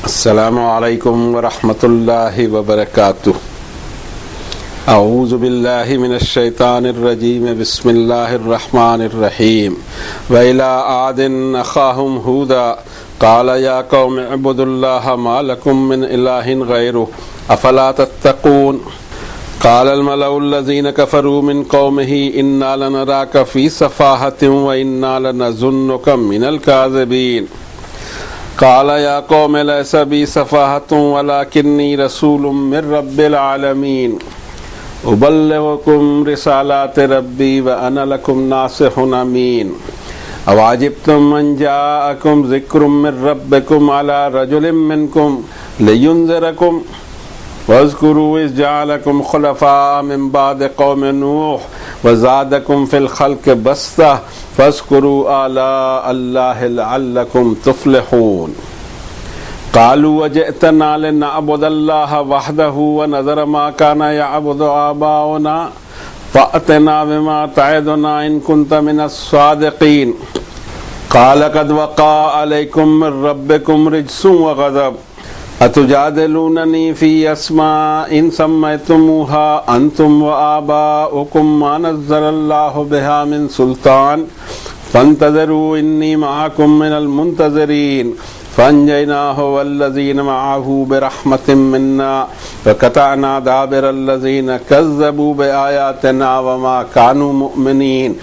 السلام علیکم ورحمۃ اللہ وبرکاتہ۔ اعوذ باللہ من الشیطان الرجیم، بسم اللہ الرحمن الرحیم۔ وَإِلَىٰ عَادٍ أَخَاهُمْ هُودًا قَالَ يَا قَوْمِ اعْبُدُوا اللَّهَ مَا لَكُم مِّنْ إِلَٰهٍ غَيْرُهُ أَفَلَا تَتَّقُونَ قَالَ الْمَلَأُ الَّذِينَ كَفَرُوا مِنْ قَوْمِهِ إِنَّا لَنَرَاكَ فِي سَفَاهَةٍ وَإِنَّا لَنَظُنُّكَ مِنَ الْكَاذِبِينَ قال يا قوم ليس بي سفاهة ولكني رسول من رب العالمين أبلغكم رسالات ربي وأنا لكم ناصح أمين أوعجبتم أن جاءكم ذكر من ربكم على رجل منكم لينذركم واذكروا إذ جعلكم خلفاء من بعد قوم نوح وزادكم في الخلق بسطة فاذكروا آلاء الله لعلكم تفلحون قالوا وجئتنا لنعبد الله وحده ونذر ما كان يعبد آباؤنا فأتنا بما تعدنا إن كنت من الصادقين قال قد وقع عليكم من ربكم رجس وغضب أتجادلونني في أسماء سميتموها أنتم وآباؤكم ما نزل الله بها من سلطان فانتظروا إني معكم من المنتظرين فأنجيناه والذين معه برحمة منا وقطعنا دابر الذين كذبوا بآياتنا وما كانوا مؤمنين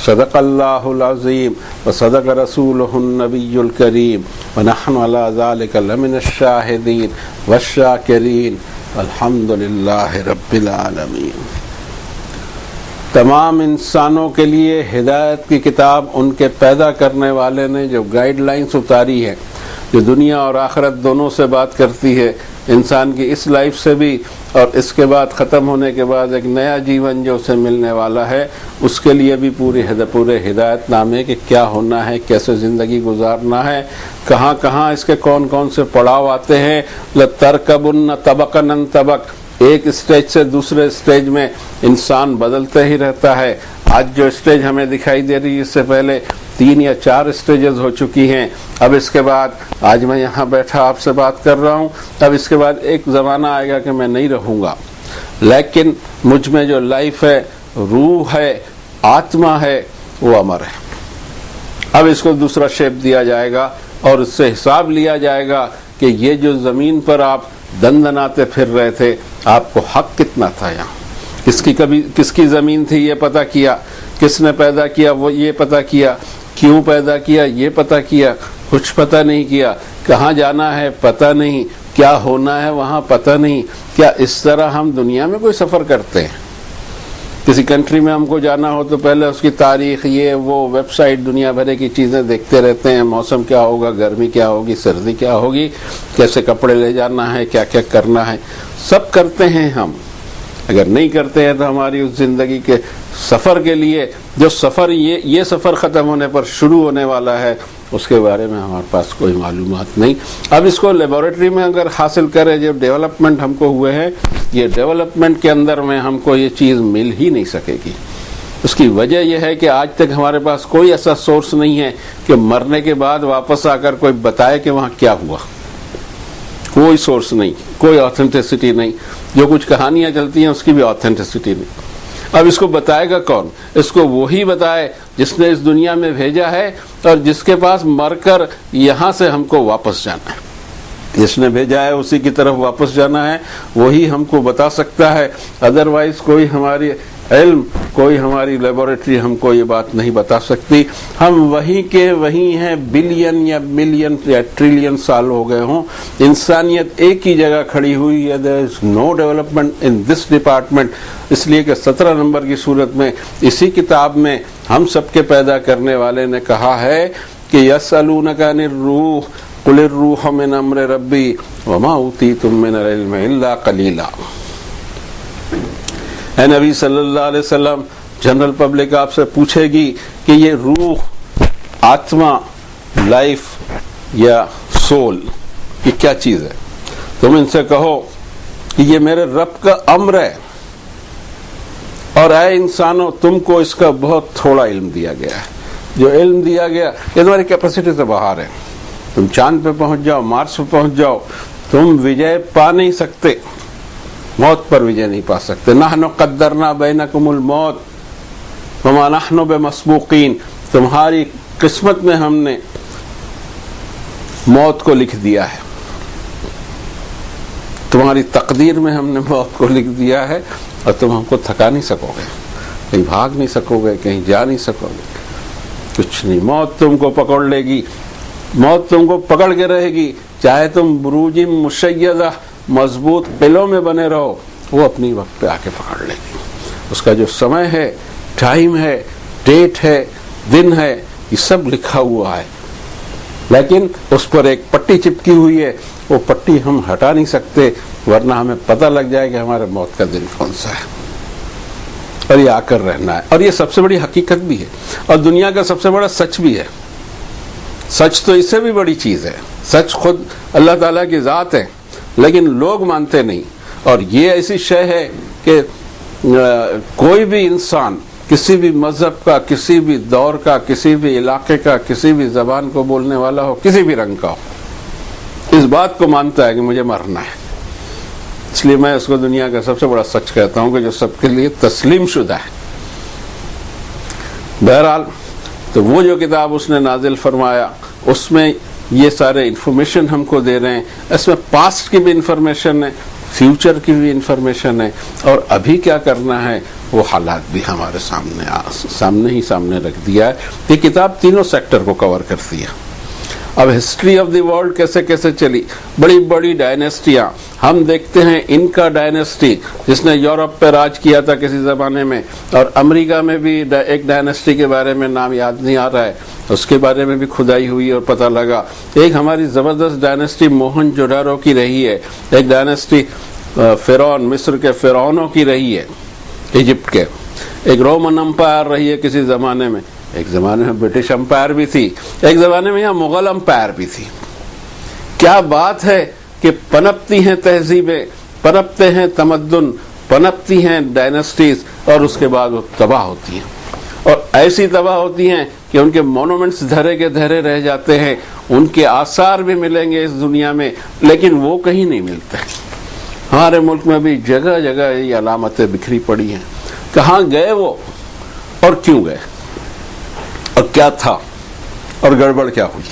صدق الله العظيم وصدق رسوله النبي الكريم ونحن على ذلك لمن الشاهدين والشاكرين والحمد لله رب العالمين۔ تمام انسانوں کے لیے ہدایت کی کتاب ان کے پیدا کرنے والے نے جو گائیڈ لائنز اتاری ہے، جو دنیا اور آخرت دونوں سے بات کرتی ہے، انسان کی اس لائف سے بھی اور اس کے بعد ختم ہونے کے بعد ایک نیا جیون جو اسے ملنے والا ہے، اس کے لیے بھی پورے ہدایت نامے کہ کیا ہونا ہے، کیسے زندگی گزارنا ہے، کہاں کہاں اس کے کون کون سے پڑاؤ آتے ہیں۔ لَتَرْكَبُنَّ طَبَقًا عَن طَبَقٍ، ایک اسٹیج سے دوسرے اسٹیج میں انسان بدلتے ہی رہتا ہے۔ آج جو اسٹیج ہمیں دکھائی دے رہی ہے، اس سے پہلے 3 یا 4 اسٹیجز ہو چکی ہیں۔ اب اس کے بعد آج میں یہاں بیٹھا آپ سے بات کر رہا ہوں، اب اس کے بعد ایک زمانہ آئے گا کہ میں نہیں رہوں گا، لیکن مجھ میں جو لائف ہے، روح ہے، آتما ہے، وہ امر ہے۔ اب اس کو دوسرا شیپ دیا جائے گا اور اس سے حساب لیا جائے گا کہ یہ جو زمین پر آپ دندناتے پھر رہے تھے، آپ کو حق کتنا تھا یہاں، کس کی زمین تھی یہ پتہ کیا، کس نے پیدا کیا وہ یہ پتہ کیا، کیوں پیدا کیا یہ پتہ کیا، کچھ پتہ نہیں کیا، کہاں جانا ہے پتہ نہیں، کیا ہونا ہے وہاں پتہ نہیں۔ کیا اس طرح ہم دنیا میں کوئی سفر کرتے ہیں؟ کسی کنٹری میں ہم کو جانا ہو تو پہلے اس کی تاریخ، یہ وہ ویب سائٹ، دنیا بھر کی چیزیں دیکھتے رہتے ہیں، موسم کیا ہوگا، گرمی کیا ہوگی، سردی کیا ہوگی، کیسے کپڑے لے جانا ہے، کیا کیا کرنا ہے، سب کرتے ہیں ہم۔ اگر نہیں کرتے ہیں تو ہماری اس زندگی کے سفر کے لیے جو سفر یہ سفر ختم ہونے پر شروع ہونے والا ہے، اس کے بارے میں ہمارے پاس کوئی معلومات نہیں۔ اب اس کو لیبارٹری میں اگر حاصل کرے، جو ڈیولپمنٹ ہم کو ہوئے ہیں، یہ ڈیولپمنٹ کے اندر میں ہم کو یہ چیز مل ہی نہیں سکے گی۔ اس کی وجہ یہ ہے کہ آج تک ہمارے پاس کوئی ایسا سورس نہیں ہے کہ مرنے کے بعد واپس آ کر کوئی بتائے کہ وہاں کیا ہوا، کوئی سورس نہیں، کوئی آتھینٹسٹی نہیں۔ جو کچھ کہانیاں چلتی ہیں اس کی بھی آتھینٹسٹی نہیں۔ اب اس کو بتائے گا کون؟ اس کو وہی بتائے جس نے اس دنیا میں بھیجا ہے اور جس کے پاس مر کر یہاں سے ہم کو واپس جانا ہے۔ جس نے بھیجا ہے اسی کی طرف واپس جانا ہے، وہی ہم کو بتا سکتا ہے۔ ادروائز کوئی ہماری علم، کوئی ہماری لیبارٹری ہم کو یہ بات نہیں بتا سکتی۔ ہم وہی کے وہی ہیں، بلین یا ملین یا ٹریلین سال ہو گئے ہوں، انسانیت ایک ہی جگہ کھڑی ہوئی ہے۔ there is no development in this department، اس لیے کہ 17 نمبر کی صورت میں اسی کتاب میں ہم سب کے پیدا کرنے والے نے کہا ہے کہ یسألونک عن الروح قل الروح من امر ربی وما اوتیتم من العلم الا قلیلا۔ اے نبی صلی اللہ علیہ وسلم، جنرل پبلک آپ سے پوچھے گی کہ یہ روح، آتما، لائف یا سول یہ کیا چیز ہے؟ تم ان سے کہو کہ یہ میرے رب کا امر ہے، اور اے انسانوں تم کو اس کا بہت تھوڑا علم دیا گیا ہے۔ جو علم دیا گیا یہ تمہاری کیپیسٹی سے باہر ہے۔ تم چاند پہ پہنچ جاؤ، مارس پہ پہنچ جاؤ، تم وجے پا نہیں سکتے، موت پر وجے نہیں پا سکتے. نحن قدرنا بینکم الموت وما نحن بمسبوقین، تمہاری قسمت میں ہم نے موت کو لکھ دیا ہے، تمہاری تقدیر میں ہم نے موت کو لکھ دیا ہے، اور تم ہم کو تھکا نہیں سکو گے، کہیں بھاگ نہیں سکو گے، کہیں جا نہیں سکو گے، کچھ نہیں. موت تم کو پکڑ لے گی، موت تم کو پکڑ کے رہے گی، چاہے تم بروج مشیدہ مضبوط قلعوں میں بنے رہو، وہ اپنی وقت پہ آ کے پکڑ لے گی. اس کا جو سمے ہے، ٹائم ہے، ڈیٹ ہے، دن ہے، یہ سب لکھا ہوا ہے، لیکن اس پر ایک پٹی چپکی ہوئی ہے، وہ پٹی ہم ہٹا نہیں سکتے، ورنہ ہمیں پتہ لگ جائے کہ ہمارے موت کا دن کون سا ہے، اور یہ آ کر رہنا ہے. اور یہ سب سے بڑی حقیقت بھی ہے، اور دنیا کا سب سے بڑا سچ بھی ہے. سچ تو اس سے بھی بڑی چیز ہے، سچ خود اللہ تعالیٰ کی ذات ہے، لیکن لوگ مانتے نہیں. اور یہ ایسی شے ہے کہ کوئی بھی انسان کسی بھی مذہب کا، کسی بھی دور کا، کسی بھی علاقے کا، کسی بھی زبان کو بولنے والا ہو، کسی بھی رنگ کا ہو، اس بات کو مانتا ہے کہ مجھے مرنا ہے. اس لیے میں اس کو دنیا کا سب سے بڑا سچ کہتا ہوں کہ جو سب کے لیے تسلیم شدہ ہے. بہرحال تو وہ جو کتاب اس نے نازل فرمایا، اس میں یہ سارے انفارمیشن ہم کو دے رہے ہیں. اس میں پاسٹ کی بھی انفارمیشن ہے، فیوچر کی بھی انفارمیشن ہے، اور ابھی کیا کرنا ہے وہ حالات بھی ہمارے سامنے رکھ دیا ہے. یہ کتاب تینوں سیکٹر کو کور کرتی ہے. اب ہسٹری آف دی ورلڈ کیسے کیسے چلی، بڑی بڑی ڈائنیسٹیاں ہم دیکھتے ہیں. ان کا ڈائنیسٹی جس نے یورپ پہ راج کیا تھا کسی زمانے میں، اور امریکہ میں بھی ایک ڈائنیسٹی کے بارے میں نام یاد نہیں آ رہا ہے، اس کے بارے میں بھی کھدائی ہوئی اور پتہ لگا. ایک ہماری زبردست ڈائنیسٹی موہن جوڈارو کی رہی ہے، ایک ڈائنیسٹی فرعون، مصر کے فرعونوں کی رہی ہے، ایجپٹ کے. ایک رومن امپائر رہی ہے کسی زمانے میں، ایک زمانے میں برٹش امپائر بھی تھی، ایک زمانے میں یہاں مغل امپائر بھی تھی. کیا بات ہے کہ پنپتی ہیں تہذیبیں، پنپتے ہیں تمدن، پنپتی ہیں ڈائنیسٹیز، اور اس کے بعد وہ تباہ ہوتی ہیں، اور ایسی تباہ ہوتی ہیں کہ ان کے مونومنٹس دھرے کے دھرے رہ جاتے ہیں. ان کے آثار بھی ملیں گے اس دنیا میں، لیکن وہ کہیں نہیں ملتے. ہمارے ملک میں بھی جگہ جگہ یہ علامتیں بکھری پڑی ہیں. کہاں گئے وہ، اور کیوں گئے، اور کیا تھا، اور گڑبڑ کیا ہوئی،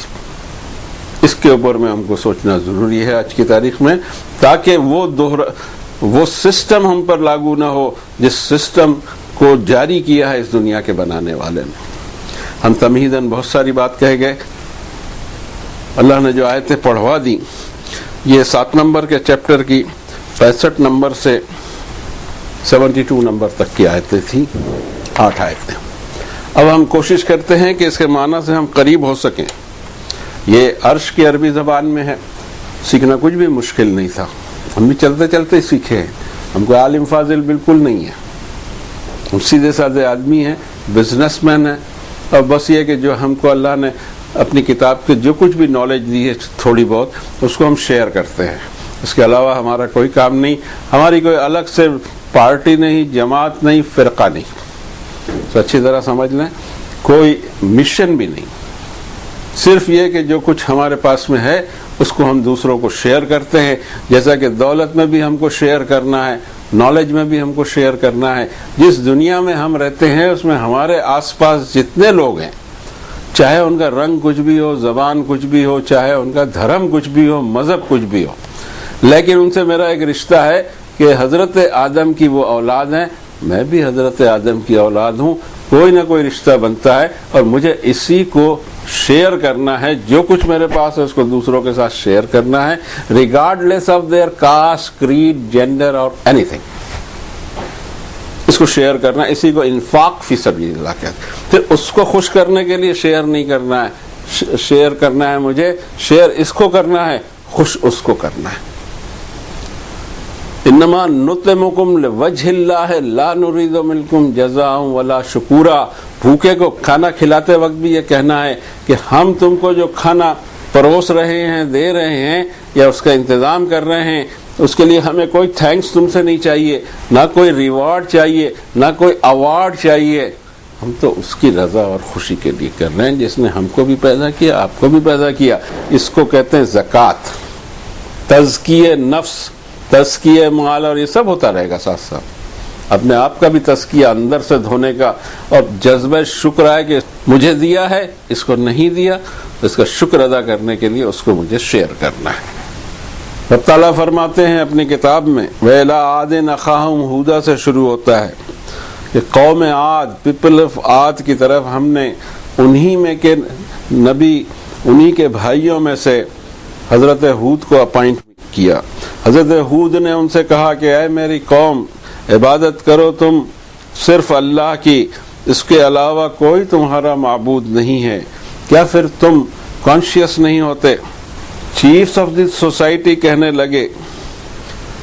اس کے اوپر میں ہم کو سوچنا ضروری ہے آج کی تاریخ میں، تاکہ وہ سسٹم ہم پر لاگو نہ ہو جس سسٹم کو جاری کیا ہے اس دنیا کے بنانے والے نے. ہم تمہیداً بہت ساری بات کہہ گئے. اللہ نے جو آیتیں پڑھوا دی، یہ 7 نمبر کے چیپٹر کی 65 نمبر سے 72 نمبر تک کی آیتیں تھیں، 8 آیتیں. اب ہم کوشش کرتے ہیں کہ اس کے معنی سے ہم قریب ہو سکیں. یہ عرش کی عربی زبان میں ہے، سیکھنا کچھ بھی مشکل نہیں تھا، ہم بھی چلتے چلتے سیکھے ہیں. ہم کو عالم فاضل بالکل نہیں ہے، ہم سیدھے سادھے آدمی ہیں، بزنس مین ہیں، اور بس یہ کہ جو ہم کو اللہ نے اپنی کتاب کے جو کچھ بھی نالج دی ہے تھوڑی بہت، اس کو ہم شیئر کرتے ہیں. اس کے علاوہ ہمارا کوئی کام نہیں، ہماری کوئی الگ سے پارٹی نہیں، جماعت نہیں، فرقہ نہیں. تو اچھی طرح سمجھ لیں، کوئی مشن بھی نہیں، صرف یہ کہ جو کچھ ہمارے پاس میں ہے اس کو ہم دوسروں کو شیئر کرتے ہیں. جیسا کہ دولت میں بھی ہم کو شیئر کرنا ہے، نالج میں بھی ہم کو شیئر کرنا ہے. جس دنیا میں ہم رہتے ہیں اس میں ہمارے آس پاس جتنے لوگ ہیں، چاہے ان کا رنگ کچھ بھی ہو، زبان کچھ بھی ہو، چاہے ان کا دھرم کچھ بھی ہو، مذہب کچھ بھی ہو، لیکن ان سے میرا ایک رشتہ ہے کہ حضرت آدم کی وہ اولاد ہیں، میں بھی حضرت آدم کی اولاد ہوں. کوئی نہ کوئی رشتہ بنتا ہے، اور مجھے اسی کو شیئر کرنا ہے. جو کچھ میرے پاس ہے اس کو دوسروں کے ساتھ شیئر کرنا ہے، regardless of their caste, creed, gender اور اینی تھنگ. اس کو شیئر کرنا، اسی کو انفاق فی سبیل اللہ کہتے ہیں. پھر اس کو خوش کرنے کے لیے شیئر نہیں کرنا ہے، شیئر کرنا ہے مجھے، شیئر اس کو کرنا ہے، خوش اس کو کرنا ہے. انما نطعمکم لوجہ اللہ لا نرید منکم جزاء ولا شکورا. بھوکے کو کھانا کھلاتے وقت بھی یہ کہنا ہے کہ ہم تم کو جو کھانا پروس رہے ہیں، دے رہے ہیں، یا اس کا انتظام کر رہے ہیں، اس کے لیے ہمیں کوئی تھینکس تم سے نہیں چاہیے، نہ کوئی ریوارڈ چاہیے، نہ کوئی ایوارڈ چاہیے. ہم تو اس کی رضا اور خوشی کے لیے کر رہے ہیں جس نے ہم کو بھی پیدا کیا، آپ کو بھی پیدا کیا. اس کو کہتے ہیں زکوٰۃ. تزکیہ نفس، تزکیہ مال، اور یہ سب ہوتا رہے گا ساتھ ساتھ. اپنے آپ کا بھی تزکیہ اندر سے دھونے کا، اور جذبہ شکر ہے کہ مجھے دیا ہے، اس کو نہیں دیا تو اس کا شکر ادا کرنے کے لیے اس کو مجھے شیئر کرنا ہے. رب تعالیٰ فرماتے ہیں اپنی کتاب میں وَإِلَىٰ عَادٍ أَخَاهُمْ هُودًا سے شروع ہوتا ہے کہ قوم عاد، پیپل آف عاد کی طرف ہم نے انہی میں کے نبی، انہی کے بھائیوں میں سے حضرت ہود کو اپائنٹ کیا. حضرت ہود نے ان سے کہا کہ اے میری قوم، عبادت کرو تم صرف اللہ کی، اس کے علاوہ کوئی تمہارا معبود نہیں ہے. کیا پھر تم کانشیس نہیں ہوتے؟ چیفز آف دی سوسائٹی کہنے لگے،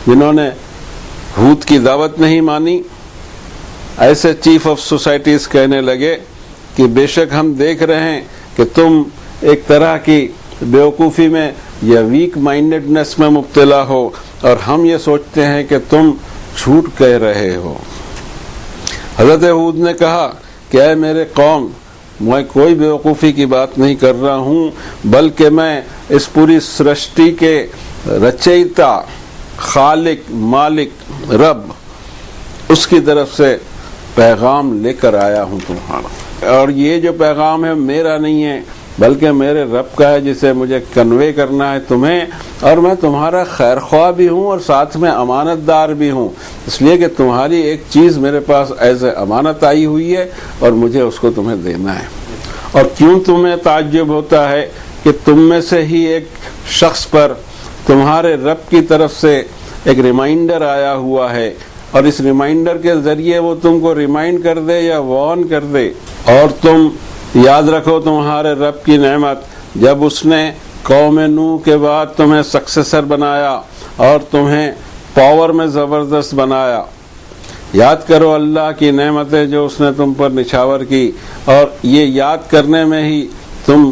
جنہوں نے ہود کی دعوت نہیں مانی، ایسے چیف آف سوسائٹیز کہنے لگے کہ بے شک ہم دیکھ رہے ہیں کہ تم ایک طرح کی بیوقوفی میں یا ویک مائنڈڈنس میں مبتلا ہو، اور ہم یہ سوچتے ہیں کہ تم جھوٹ کہہ رہے ہو. حضرت ہود نے کہا کہ اے میرے قوم، میں کوئی بیوقوفی کی بات نہیں کر رہا ہوں، بلکہ میں اس پوری سرشٹی کے رچیتا، خالق، مالک، رب، اس کی طرف سے پیغام لے کر آیا ہوں تمہارا. اور یہ جو پیغام ہے میرا نہیں ہے بلکہ میرے رب کا ہے، جسے مجھے کنوے کرنا ہے تمہیں. اور میں تمہارا خیر خواہ بھی ہوں اور ساتھ میں امانت دار بھی ہوں، اس لیے کہ تمہاری ایک چیز میرے پاس ایز اے امانت آئی ہوئی ہے اور مجھے اس کو تمہیں دینا ہے. اور کیوں تمہیں تعجب ہوتا ہے کہ تم میں سے ہی ایک شخص پر تمہارے رب کی طرف سے ایک ریمائنڈر آیا ہوا ہے، اور اس ریمائنڈر کے ذریعے وہ تم کو ریمائنڈ کر دے یا وارن کر دے. اور تم یاد رکھو تمہارے رب کی نعمت جب اس نے قوم نوح کے بعد تمہیں سکسیسر بنایا اور تمہیں پاور میں زبردست بنایا. یاد کرو اللہ کی نعمتیں جو اس نے تم پر نچھاور کی، اور یہ یاد کرنے میں ہی تم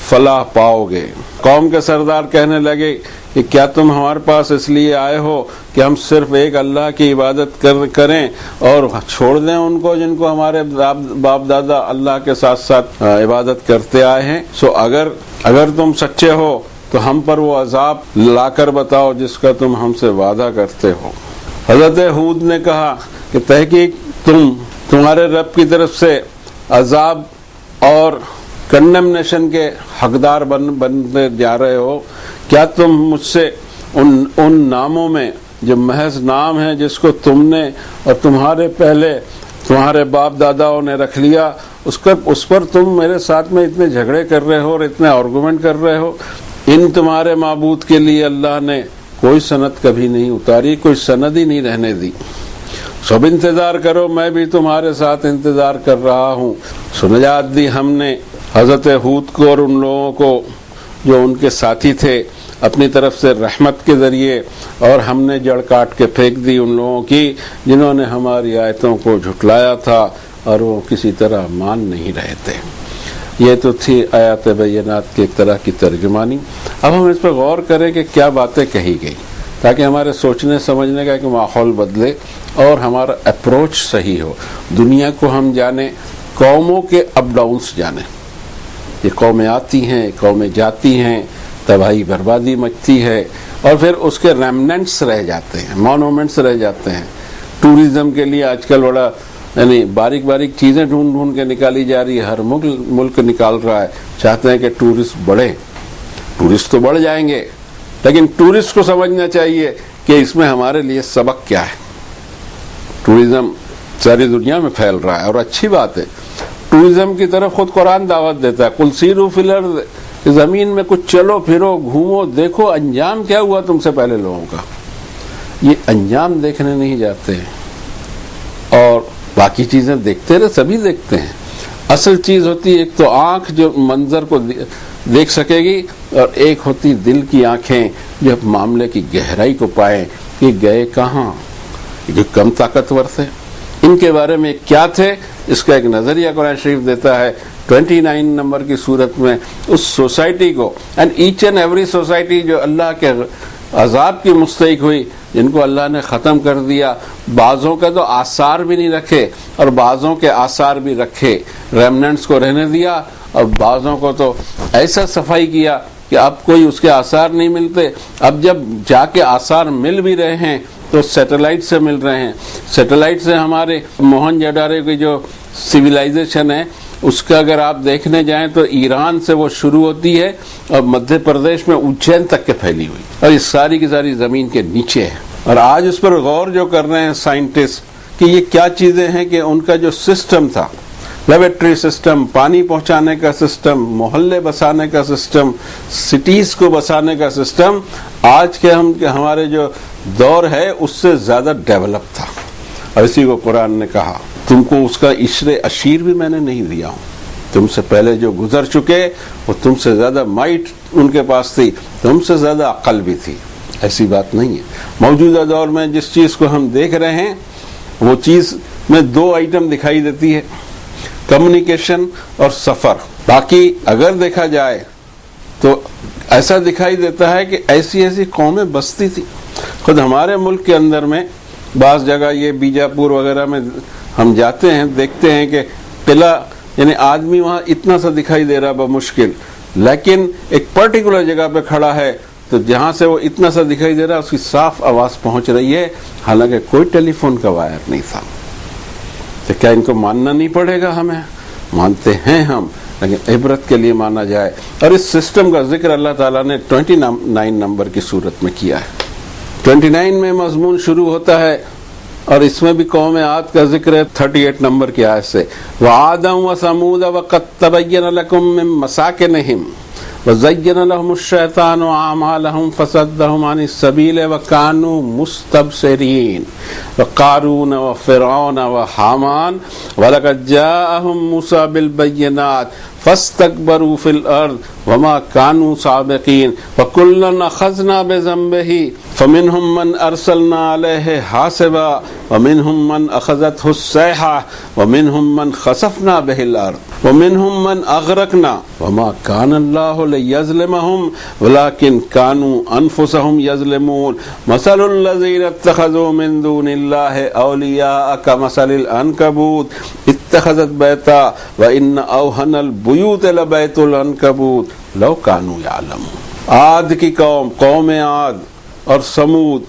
فلاح پاؤ گے. قوم کے سردار کہنے لگے کہ کیا تم ہمارے پاس اس لیے آئے ہو کہ ہم صرف ایک اللہ کی عبادت کریں اور چھوڑ دیں ان کو جن کو ہمارے باپ دادا اللہ کے ساتھ ساتھ عبادت کرتے آئے ہیں؟ سو اگر تم سچے ہو تو ہم پر وہ عذاب لا کر بتاؤ جس کا تم ہم سے وعدہ کرتے ہو. حضرت ہود نے کہا کہ تحقیق تمہارے رب کی طرف سے عذاب اور کنڈمنیشن کے حقدار بنتے جا رہے ہو. کیا تم مجھ سے ان ناموں میں جو محض نام ہے جس کو تم نے اور تمہارے پہلے تمہارے باپ داداؤں نے رکھ لیا، اس پر تم میرے ساتھ میں اتنے جھگڑے کر رہے ہو اور اتنے آرگومنٹ کر رہے ہو؟ ان تمہارے معبود کے لیے اللہ نے کوئی سند کبھی نہیں اتاری، کوئی سند ہی نہیں رہنے دی. سب انتظار کرو، میں بھی تمہارے ساتھ انتظار کر رہا ہوں. نجات دی ہم نے حضرت ہود کو اور ان لوگوں کو جو ان کے ساتھی تھے اپنی طرف سے رحمت کے ذریعے، اور ہم نے جڑ کاٹ کے پھینک دی ان لوگوں کی جنہوں نے ہماری آیتوں کو جھٹلایا تھا اور وہ کسی طرح مان نہیں رہے تھے. یہ تو تھی آیات بینات کی ایک طرح کی ترجمانی. اب ہم اس پہ غور کریں کہ کیا باتیں کہی گئی تاکہ ہمارے سوچنے سمجھنے کا ایک ماحول بدلے اور ہمارا اپروچ صحیح ہو. دنیا کو ہم جانیں، قوموں کے اپ ڈاؤنس جانیں. یہ قومیں آتی ہیں، قومیں جاتی ہیں، تباہی بربادی مچتی ہے، اور پھر اس کے ریمننٹس رہ جاتے ہیں، مونومنٹس رہ جاتے ہیں. ٹورزم کے لیے آج کل بڑا یعنی باریک باریک چیزیں ڈھونڈ کے نکالی جا رہی ہے. ہر ملک نکال رہا ہے، چاہتے ہیں کہ ٹورسٹ بڑھے. ٹورسٹ تو بڑھ جائیں گے، لیکن ٹورسٹ کو سمجھنا چاہیے کہ اس میں ہمارے لیے سبق کیا ہے. ٹورزم ساری دنیا میں پھیل رہا ہے اور اچھی بات ہے. ٹورزم کی طرف خود قرآن دعوت دیتا ہے، قل سیروا فی الارض، زمین میں کچھ چلو پھرو گھومو دیکھو انجام کیا ہوا تم سے پہلے لوگوں کا. یہ انجام دیکھنے نہیں جاتے ہیں، اور باقی چیزیں دیکھتے رہے، سبھی دیکھتے ہیں. اصل چیز ہوتی ہے ایک تو آنکھ جو منظر کو دیکھ سکے گی، اور ایک ہوتی دل کی آنکھیں جو معاملے کی گہرائی کو پائیں کہ گئے کہاں. جو کم طاقتور تھے ان کے بارے میں کیا تھے، اس کا ایک نظریہ قرآن شریف دیتا ہے 29 نمبر کی صورت میں. اس سوسائٹی کو، and each and every society جو اللہ عذاب کی مستحق ہوئی، جن کو اللہ نے ختم کر دیا. بعضوں کا تو آثار بھی نہیں رکھے اور بعضوں کے آثار بھی رکھے، ریمننٹس کو رہنے دیا، اور بعضوں کو تو ایسا صفائی کیا کہ اب کوئی اس کے آثار نہیں ملتے. اب جب جا کے آثار مل بھی رہے ہیں تو سیٹلائٹ سے مل رہے ہیں. سیٹلائٹ سے ہمارے موہن جدارے کی جو سویلائزیشن ہے اس کا اگر آپ دیکھنے جائیں تو ایران سے وہ شروع ہوتی ہے اور مدھیہ پردیش میں اجین تک کے پھیلی ہوئی، اور یہ ساری کی ساری زمین کے نیچے ہے. اور آج اس پر غور جو کر رہے ہیں سائنٹسٹ کہ یہ کیا چیزیں ہیں کہ ان کا جو سسٹم تھا، لیبارٹری سسٹم، پانی پہنچانے کا سسٹم، محلے بسانے کا سسٹم، سٹیز کو بسانے کا سسٹم، آج کے ہمارے جو دور ہے اس سے زیادہ ڈیولپ تھا. اور اسی کو قرآن نے کہا تم کو اس کا عشر عشیر بھی میں نے نہیں دیا ہوں. تم سے پہلے جو گزر چکے وہ تم سے زیادہ مائٹ ان کے پاس تھی، تم سے زیادہ عقل بھی تھی. ایسی بات نہیں ہے. موجودہ دور میں جس چیز کو ہم دیکھ رہے ہیں وہ چیز میں دو آئٹم دکھائی دیتی ہے، کمیونیکیشن اور سفر. باقی اگر دیکھا جائے تو ایسا دکھائی دیتا ہے کہ ایسی ایسی قومیں بستی تھی. خود ہمارے ملک کے اندر میں بعض جگہ یہ بیجاپور وغیرہ میں ہم جاتے ہیں، دیکھتے ہیں کہ قلعہ یعنی آدمی وہاں اتنا سا دکھائی دے رہا بمشکل، لیکن ایک پرٹیکولر جگہ پہ کھڑا ہے تو جہاں سے وہ اتنا سا دکھائی دے رہا اس کی صاف آواز پہنچ رہی ہے، حالانکہ کوئی ٹیلی فون کا وائر نہیں تھا. تو کیا ان کو ماننا نہیں پڑے گا؟ ہمیں مانتے ہیں ہم، لیکن عبرت کے لیے مانا جائے. اور اس سسٹم کا ذکر اللہ تعالیٰ نے 29 نمبر کی صورت میں کیا ہے. 29 میں مضمون شروع ہوتا ہے اور اس میں بھی قوم عاد کا ذکر ہے 38 نمبر کی آیت سے. وَعَادًا وَثَمُودَ وَقَدْ تَبَيَّنَ لَكُم مِّن مَّسَاكِنِهِمْ وَزَيَّنَ لَهُمُ الشَّيْطَانُ أَعْمَالَهُمْ فَصَدَّهُمْ عَنِ السَّبِيلِ وَكَانُوا مُسْتَبْصِرِينَ وَقَارُونَ وَفِرْعَوْنَ وَحَامَانَ وَلَقَدْ جَاءَهُم مُوسَىٰ بِالْبَيِّنَاتِ فاستكبروا في الأرض وما كانوا سابقين وكلا أخذنا بذنبه فمنهم من أرسلنا عليه حاصبا ومنهم من أخذته الصيحة ومنهم من خسفنا به الأرض ومنهم من أغرقنا وما كان الله ليظلمهم ولكن كانوا أنفسهم يظلمون مثل الذين اتخذوا من دون الله أولياء كمثل العنكبوت اتخذت بیتا وَإِنَّ أَوْهَنَ الْبُيُوتِ لَبَيْتُ الْعَنْكَبُوتِ لَوْ كَانُوا يَعْلَمُونَ. عاد کی قوم عاد اور سمود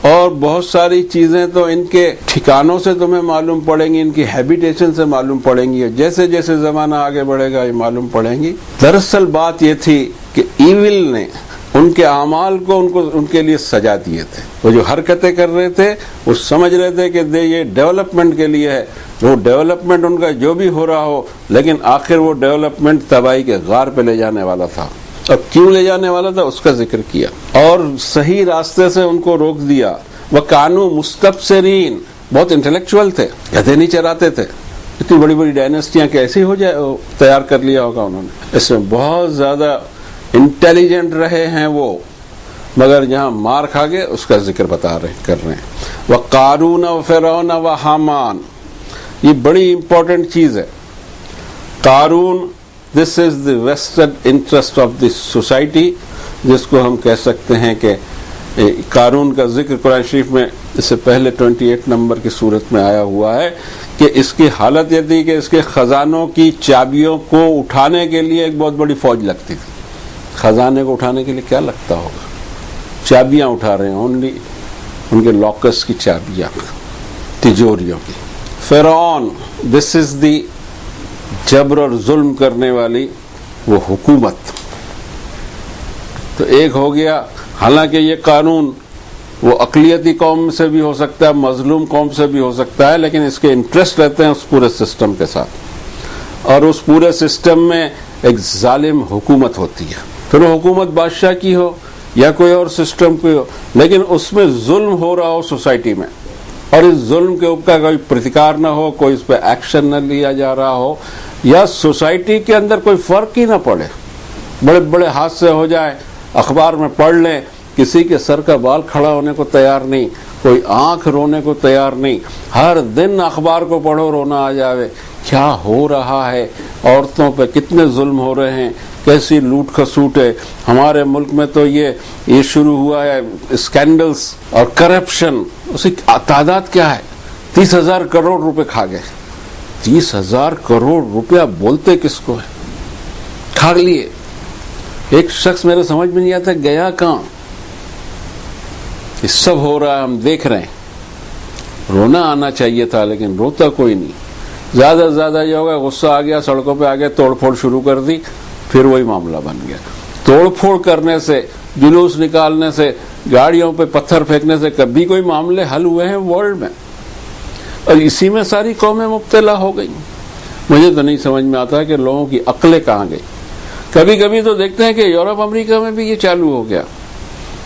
اور بہت ساری چیزیں تو ان کے ٹھکانوں سے تمہیں معلوم پڑیں گی، ان کی ہیبیٹیشن سے معلوم پڑیں گی، جیسے جیسے زمانہ آگے بڑھے گا یہ معلوم پڑیں گی. دراصل بات یہ تھی کہ ایول نے ان کے اعمال کو ان کے لیے سجا دیے تھے. وہ جو حرکتیں کر رہے تھے وہ سمجھ رہے تھے کہ یہ ڈیولپمنٹ کے لیے ہے. وہ ڈیولپمنٹ ان کا جو بھی ہو رہا ہو، لیکن آخر وہ ڈیولپمنٹ تباہی کے غار پہ لے جانے والا تھا. اور کیوں لے جانے والا تھا اس کا ذکر کیا اور صحیح راستے سے ان کو روک دیا. وَكَانُوا مُسْتَبْصِرِينَ، بہت انٹلیکچوئل تھے، گدھے نہیں چراتے تھے. اتنی بڑی بڑی ڈائناسٹیاں کیسی ہو جائے تیار کر لیا ہوگا انہوں نے. اس میں بہت زیادہ انٹیلیجنٹ رہے ہیں وہ، مگر جہاں مار کھا گئے اس کا ذکر کر رہے ہیں. وَقَارُونَ وَفِرْعَوْنَ وَحَامَانَ، یہ بڑی امپورٹنٹ چیز ہے. قارون، this is the vested interest of the society, جس کو ہم کہہ سکتے ہیں کہ قارون کا ذکر قرآن شریف میں اس سے پہلے 28 نمبر کی صورت میں آیا ہوا ہے کہ اس کی حالت یہ تھی کہ اس کے خزانوں کی چابیوں کو اٹھانے کے لیے ایک بہت بڑی فوج لگتی تھی. خزانے کو اٹھانے کے لیے کیا لگتا ہوگا؟ چابیاں اٹھا رہے ہیں، اونلی ان کے لاکرز کی چابیاں، تجوریوں کی. فرعون، دس از دی جبر اور ظلم کرنے والی وہ حکومت. تو ایک ہو گیا. حالانکہ یہ قانون وہ اقلیتی قوم سے بھی ہو سکتا ہے، مظلوم قوم سے بھی ہو سکتا ہے، لیکن اس کے انٹرسٹ رہتے ہیں اس پورے سسٹم کے ساتھ، اور اس پورے سسٹم میں ایک ظالم حکومت ہوتی ہے. پھر وہ حکومت بادشاہ کی ہو یا کوئی اور سسٹم کی ہو، لیکن اس میں ظلم ہو رہا ہو سوسائٹی میں، اور اس ظلم کے اوپر کوئی پرتکار نہ ہو، کوئی اس پہ ایکشن نہ لیا جا رہا ہو، یا سوسائٹی کے اندر کوئی فرق ہی نہ پڑے، بڑے بڑے حادثے ہو جائے، اخبار میں پڑھ لیں کسی کے سر کا بال کھڑا ہونے کو تیار نہیں، کوئی آنکھ رونے کو تیار نہیں. ہر دن اخبار کو پڑھو رونا آ جاوے. کیا ہو رہا ہے, عورتوں پہ کتنے ظلم ہو رہے ہیں, کیسی لوٹ کھسوٹ ہے. ہمارے ملک میں تو یہ شروع ہوا ہے اسکینڈلز اور کرپشن, اس کی تعداد کیا ہے, 30,000 کروڑ روپے کھا گئے. 30,000 کروڑ روپیہ بولتے کس کو ہے, کھا لیے. ایک شخص میرے سمجھ میں نہیں آتا گیا کہاں. یہ سب ہو رہا ہے, ہم دیکھ رہے ہیں. رونا آنا چاہیے تھا لیکن روتا کوئی نہیں. زیادہ سے زیادہ یہ ہوگا غصہ آ گیا, سڑکوں پہ آ گیا, توڑ پھوڑ شروع کر دی, پھر وہی معاملہ بن گیا. توڑ پھوڑ کرنے سے, جلوس نکالنے سے, گاڑیوں پہ پتھر پھینکنے سے کبھی کوئی معاملے حل ہوئے ہیں ورلڈ میں؟ اور اسی میں ساری قومیں مبتلا ہو گئی. مجھے تو نہیں سمجھ میں آتا کہ لوگوں کی عقلیں کہاں گئی. کبھی کبھی تو دیکھتے ہیں کہ یورپ امریکہ میں بھی یہ چالو ہو گیا.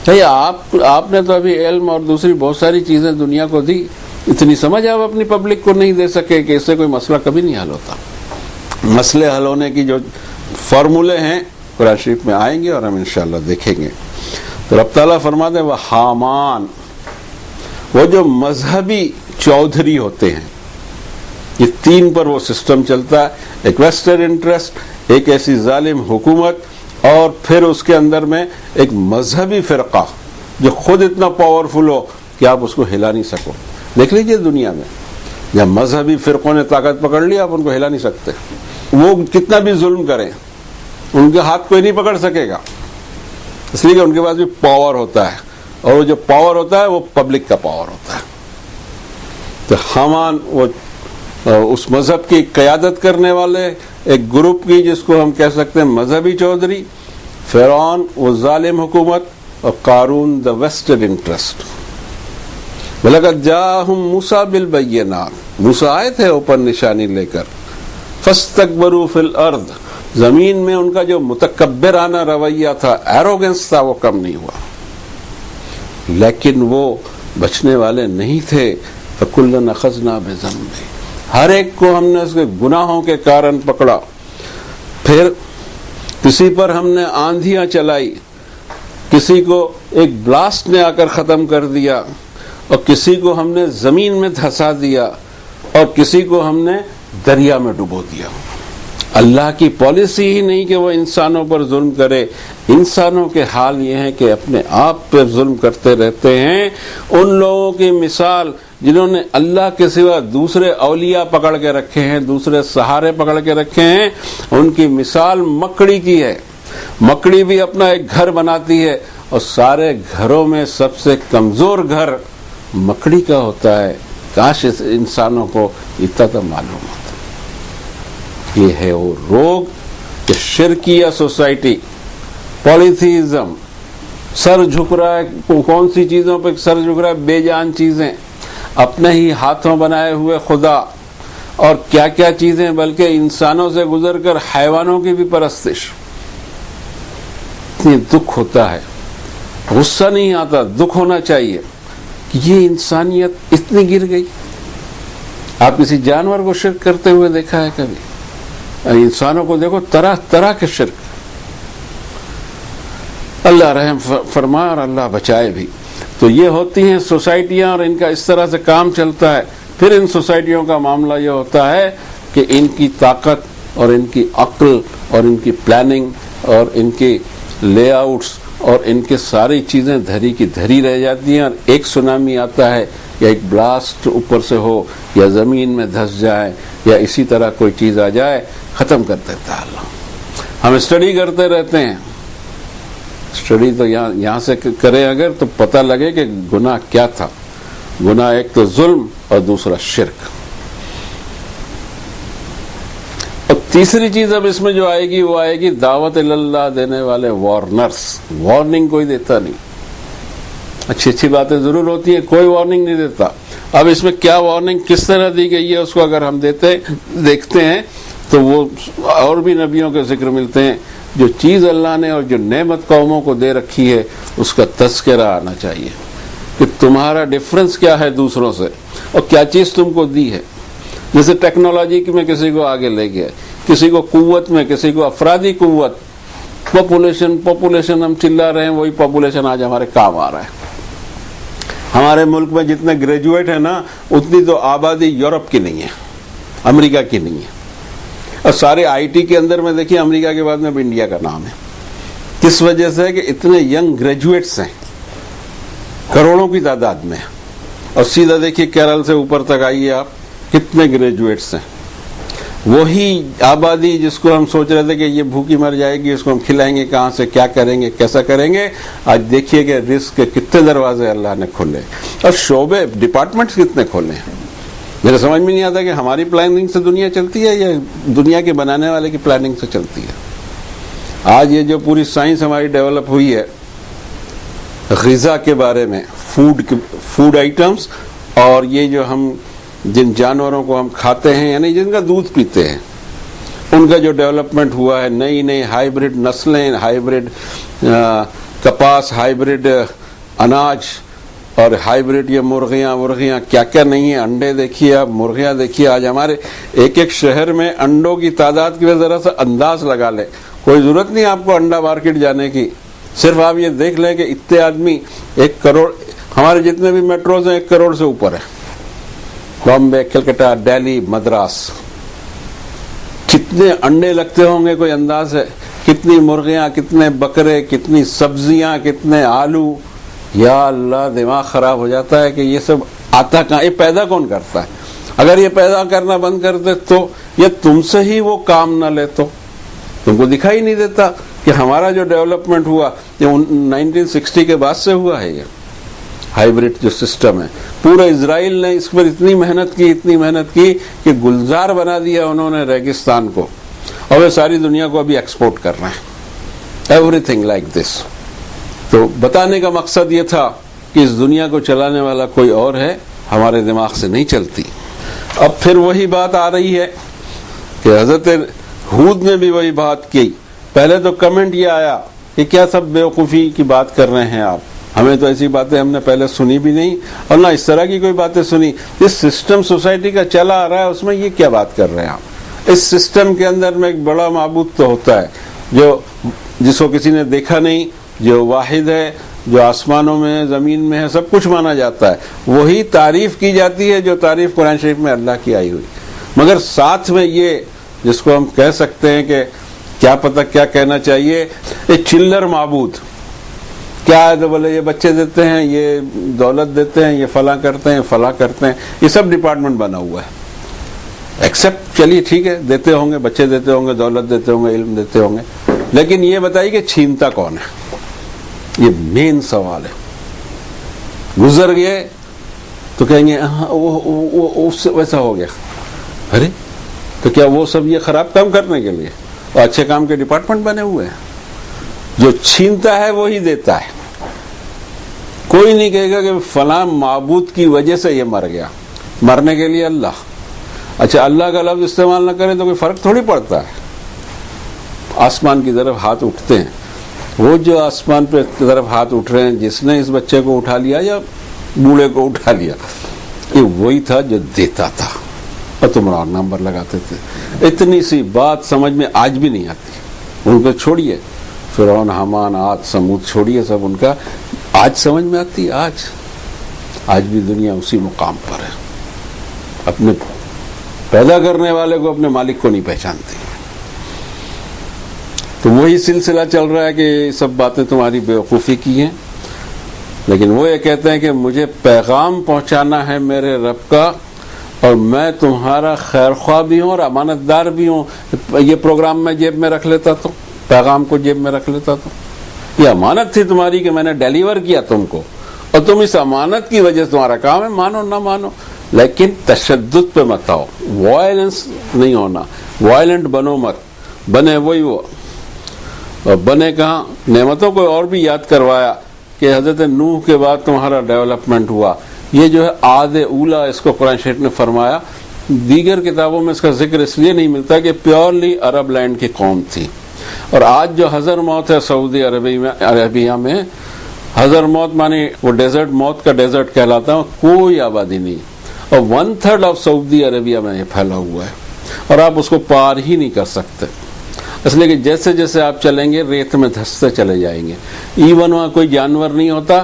آپ نے تو ابھی علم اور دوسری بہت ساری چیزیں دنیا کو دی, اتنی سمجھ آپ اپنی پبلک کو نہیں دے سکے کہ اس سے کوئی مسئلہ کبھی نہیں حل ہوتا. مسئلے حل ہونے کی جو فارمولے ہیں قرآن شریف میں آئیں گے اور ہم انشاءاللہ دیکھیں گے. تو رب تعالیٰ فرماتے ہیں وہ حامان, وہ جو مذہبی چودھری ہوتے ہیں, یہ تین پر وہ سسٹم چلتا ہے. ایک ویسٹرن انٹرسٹ, ایک ایسی ظالم حکومت, اور پھر اس کے اندر میں ایک مذہبی فرقہ جو خود اتنا پاورفل ہو کہ آپ اس کو ہلا نہیں سکو. دیکھ لیجئے دنیا میں جب مذہبی فرقوں نے طاقت پکڑ لی, آپ ان کو ہلا نہیں سکتے. وہ کتنا بھی ظلم کریں ان کے ہاتھ کوئی نہیں پکڑ سکے گا, اس لیے کہ ان کے پاس بھی پاور ہوتا ہے, اور وہ جو پاور ہوتا ہے وہ پبلک کا پاور ہوتا ہے. تو حامان وہ اس مذہب کی قیادت کرنے والے ایک گروپ کی, جس کو ہم کہہ سکتے ہیں مذہبی چودھری, فرعون وہ ظالم حکومت, اور قارون دا ویسٹرن انٹرسٹ. وَلَقَدْ جَاءَهُمْ مُوسَىٰ بِالْبَيِّنَاتِ, موسیٰ آئے تھے اوپر نشانی لے کر. فَاسْتَكْبَرُوا فِي الْأَرْضِ, زمین میں ان کا جو متکبرانہ رویہ تھا, ایروگنس تھا, وہ کم نہیں ہوا. لیکن وہ بچنے والے نہیں تھے. فَكُلًّا أَخَذْنَا بِذَنبِهِ, ہر ایک کو ہم نے اس کے گناہوں کے کارن پکڑا. پھر کسی پر ہم نے آندھیاں چلائی, کسی کو ایک بلاسٹ نے آ کر ختم کر دیا, اور کسی کو ہم نے زمین میں دھسا دیا, اور کسی کو ہم نے دریا میں ڈبو دیا. اللہ کی پالیسی ہی نہیں کہ وہ انسانوں پر ظلم کرے. انسانوں کے حال یہ ہے کہ اپنے آپ پر ظلم کرتے رہتے ہیں. ان لوگوں کی مثال جنہوں نے اللہ کے سوا دوسرے اولیاء پکڑ کے رکھے ہیں, دوسرے سہارے پکڑ کے رکھے ہیں, ان کی مثال مکڑی کی ہے. مکڑی بھی اپنا ایک گھر بناتی ہے, اور سارے گھروں میں سب سے کمزور گھر مکڑی کا ہوتا ہے. کاش اس انسانوں کو اتنا تو معلوم ہوتا. یہ ہے وہ روگ کہ شرکیہ سوسائٹی, پولیتھیزم, سر جھک رہا ہے کون سی چیزوں پہ سر جھک رہا ہے, بے جان چیزیں, اپنے ہی ہاتھوں بنائے ہوئے خدا, اور کیا کیا چیزیں, بلکہ انسانوں سے گزر کر حیوانوں کی بھی پرستش. اتنی دکھ ہوتا ہے, غصہ نہیں آتا, دکھ ہونا چاہیے کہ یہ انسانیت اتنی گر گئی. آپ کسی جانور کو شرک کرتے ہوئے دیکھا ہے کبھی؟ انسانوں کو دیکھو, طرح طرح کے شرک. اللہ رحم فرمائے اور اللہ بچائے بھی. تو یہ ہوتی ہیں سوسائٹیاں, اور ان کا اس طرح سے کام چلتا ہے. پھر ان سوسائٹیوں کا معاملہ یہ ہوتا ہے کہ ان کی طاقت اور ان کی عقل اور ان کی پلاننگ اور ان کی لے آؤٹس اور ان کے ساری چیزیں دھری کی دھری رہ جاتی ہیں, اور ایک سونامی آتا ہے یا ایک بلاسٹ اوپر سے ہو یا زمین میں دھس جائے یا اسی طرح کوئی چیز آ جائے, ختم کر دیتا ہے اللہ. ہم اسٹڈی کرتے رہتے ہیں, اسٹڈی تو یہاں سے کریں اگر تو پتہ لگے کہ گناہ کیا تھا. گناہ ایک تو ظلم اور دوسرا شرک. اور تیسری چیز اب اس میں جو آئے گی وہ آئے گی دعوت اللہ دینے والے وارنرز. وارننگ کوئی دیتا نہیں. اچھی اچھی باتیں ضرور ہوتی ہیں, کوئی وارننگ نہیں دیتا. اب اس میں کیا وارننگ کس طرح دی گئی ہے اس کو اگر ہم دیکھتے ہیں تو وہ اور بھی نبیوں کے ذکر ملتے ہیں. جو چیز اللہ نے اور جو نعمت قوموں کو دے رکھی ہے اس کا تذکرہ آنا چاہیے کہ تمہارا ڈفرنس کیا ہے دوسروں سے, اور کیا چیز تم کو دی ہے. جیسے ٹیکنالوجی میں کسی کو آگے لے گیا, کسی کو قوت میں, کسی کو افرادی قوت. پاپولیشن ہم چلا رہے ہیں, وہی پاپولیشن آج ہمارے کام آ رہا ہے. ہمارے ملک میں جتنے گریجویٹ ہیں نا اتنی تو آبادی یورپ کی نہیں ہے، امریکہ کی نہیں ہے. اور سارے آئی ٹی کے اندر میں دیکھیے امریکہ کے بعد میں بھی انڈیا کا نام ہے. کس وجہ سے؟ کہ اتنے ینگ گریجویٹس ہیں، کروڑوں کی تعداد میں. اور سیدھا دیکھیے کیرل سے اوپر تک آئیے آپ، کتنے گریجویٹس ہیں. وہی آبادی جس کو ہم سوچ رہے تھے کہ یہ بھوکی مر جائے گی، اس کو ہم کھلائیں گے کہاں سے، کیا کریں گے، کیسا کریں گے، آج دیکھیے کہ رزق کے کتنے دروازے اللہ نے کھولے اور شعبے ڈپارٹمنٹس کتنے کھولے ہیں. میرے سمجھ میں نہیں آتا کہ ہماری پلاننگ سے دنیا چلتی ہے یا دنیا کے بنانے والے کی پلاننگ سے چلتی ہے. آج یہ جو پوری سائنس ہماری ڈیولپ ہوئی ہے غذا کے بارے میں، فوڈ آئٹمس، اور یہ جو ہم جن جانوروں کو ہم کھاتے ہیں یعنی جن کا دودھ پیتے ہیں، ان کا جو ڈیولپمنٹ ہوا ہے، نئی نئی ہائیبرڈ نسلیں، ہائیبرڈ کپاس، ہائیبرڈ اناج اور ہائیبرڈ یہ مرغیاں کیا کیا نہیں ہیں. انڈے دیکھیے آپ، مرغیاں دیکھیے. آج ہمارے ایک شہر میں انڈوں کی تعداد کی ذرا سا انداز لگا لیں. کوئی ضرورت نہیں آپ کو انڈا مارکیٹ جانے کی، صرف آپ یہ دیکھ لیں کہ اتنے آدمی 1 کروڑ، ہمارے جتنے بھی میٹروز ہیں 1 کروڑ سے اوپر ہیں. بامبے، کلکتہ، دہلی، مدراس، کتنے انڈے لگتے ہوں گے کوئی انداز ہے؟ کتنی مرغیاں، کتنے بکرے، کتنی سبزیاں، کتنے آلو. یا اللہ، دماغ خراب ہو جاتا ہے کہ یہ سب آتا کہاں، یہ پیدا کون کرتا ہے؟ اگر یہ پیدا کرنا بند کر دے تو، یا تم سے ہی وہ کام نہ لے تو تم کو دکھائی نہیں دیتا کہ ہمارا جو ڈیولپمنٹ ہوا یہ 1960 کے بعد سے ہوا ہے. یہ ہائیبرڈ جو سسٹم ہے، پورا اسرائیل نے اس پر اتنی محنت کی کہ گلزار بنا دیا انہوں نے ریگستان کو، اور وہ ساری دنیا کو ابھی ایکسپورٹ کر رہے ہیں. Every thing like this. تو بتانے کا مقصد یہ تھا کہ اس دنیا کو چلانے والا کوئی اور ہے، ہمارے دماغ سے نہیں چلتی. اب پھر وہی بات آ رہی ہے کہ حضرت ہود نے بھی وہی بات کی. پہلے تو کمنٹ یہ آیا کہ کیا سب بیوقوفی کی بات کر رہے ہیں آپ، ہمیں تو ایسی باتیں ہم نے پہلے سنی بھی نہیں اور نہ اس طرح کی کوئی باتیں سنی. اس سسٹم سوسائٹی کا چلا آ رہا ہے، اس میں یہ کیا بات کر رہے ہیں آپ؟ اس سسٹم کے اندر میں ایک بڑا معبود تو ہوتا ہے جس کو کسی نے دیکھا نہیں، جو واحد ہے، جو آسمانوں میں زمین میں ہے، سب کچھ مانا جاتا ہے. وہی تعریف کی جاتی ہے جو تعریف قرآن شریف میں اللہ کی آئی ہوئی. مگر ساتھ میں یہ جس کو ہم کہہ سکتے ہیں کہ کیا پتہ کیا کہنا چاہیے، ایک چلر معبود. کیا ہے تو بولے یہ بچے دیتے ہیں، یہ دولت دیتے ہیں، یہ فلاں کرتے ہیں، فلاں کرتے ہیں. یہ سب ڈپارٹمنٹ بنا ہوا ہے. ایکسپٹ چلیے ٹھیک ہے، دیتے ہوں گے، بچے دیتے ہوں گے، دولت دیتے ہوں گے، علم دیتے ہوں گے، لیکن یہ بتائیے کہ چھینتا کون ہے؟ یہ مین سوال ہے. گزر گئے تو کہیں گے اس سے ویسا ہو گیا. ارے تو کیا وہ سب یہ خراب کام کرنے کے لیے اور اچھے کام کے ڈپارٹمنٹ بنے ہوئے ہیں؟ جو چھینتا ہے وہی دیتا ہے. کوئی نہیں کہے گا کہ فلاں معبود کی وجہ سے یہ مر گیا. مرنے کے لیے اللہ. اچھا اللہ کا لفظ استعمال نہ کریں تو کوئی فرق تھوڑی پڑتا ہے. آسمان کی طرف ہاتھ اٹھتے ہیں، وہ جو آسمان پہ طرف ہاتھ اٹھ رہے ہیں، جس نے اس بچے کو اٹھا لیا یا بوڑھے کو اٹھا لیا، یہ وہی تھا جو دیتا تھا اور تم اور نمبر لگاتے تھے. اتنی سی بات سمجھ میں آج بھی نہیں آتی. ان کو چھوڑیے، فرعون، حامان، عاد، سمود چھوڑیے سب، ان کا آج سمجھ میں آتی ہے. آج بھی دنیا اسی مقام پر ہے، اپنے پیدا کرنے والے کو، اپنے مالک کو نہیں پہچانتی. تو وہی سلسلہ چل رہا ہے کہ یہ سب باتیں تمہاری بیوقوفی کی ہیں، لیکن وہ یہ کہتے ہیں کہ مجھے پیغام پہنچانا ہے میرے رب کا، اور میں تمہارا خیر خواہ بھی ہوں اور امانت دار بھی ہوں. یہ پروگرام میں جیب میں رکھ لیتا تو، پیغام کو جیب میں رکھ لیتا تو، یہ امانت تھی تمہاری کہ میں نے ڈیلیور کیا تم کو، اور تم اس امانت کی وجہ سے تمہارا کام ہے مانو نہ مانو، لیکن تشدد پہ مت آؤ، وائلنس نہیں ہونا. وائلنٹ بنو مت، بنے وہی وہ. اور بنے کہاں؟ نعمتوں کو اور بھی یاد کروایا کہ حضرت نوح کے بعد تمہارا ڈیولپمنٹ ہوا. یہ جو ہے عاد اولا، اس کو قرآن شریف نے فرمایا. دیگر کتابوں میں اس کا ذکر اس لیے نہیں ملتا کہ پیورلی عرب لینڈ کی قوم تھی. اور آج جو حضر موت ہے سعودی عربیہ میں، حضر موت مانی وہ ڈیزرٹ، موت کا ڈیزرٹ کہلاتا ہے، کوئی آبادی نہیں، اور 1/3 آف سعودی عربیہ میں یہ پھیلا ہوا ہے، اور آپ اس کو پار ہی نہیں کر سکتے، اس لیے کہ جیسے جیسے آپ چلیں گے ریت میں دھستے چلے جائیں گے. ایون وہاں کوئی جانور نہیں ہوتا،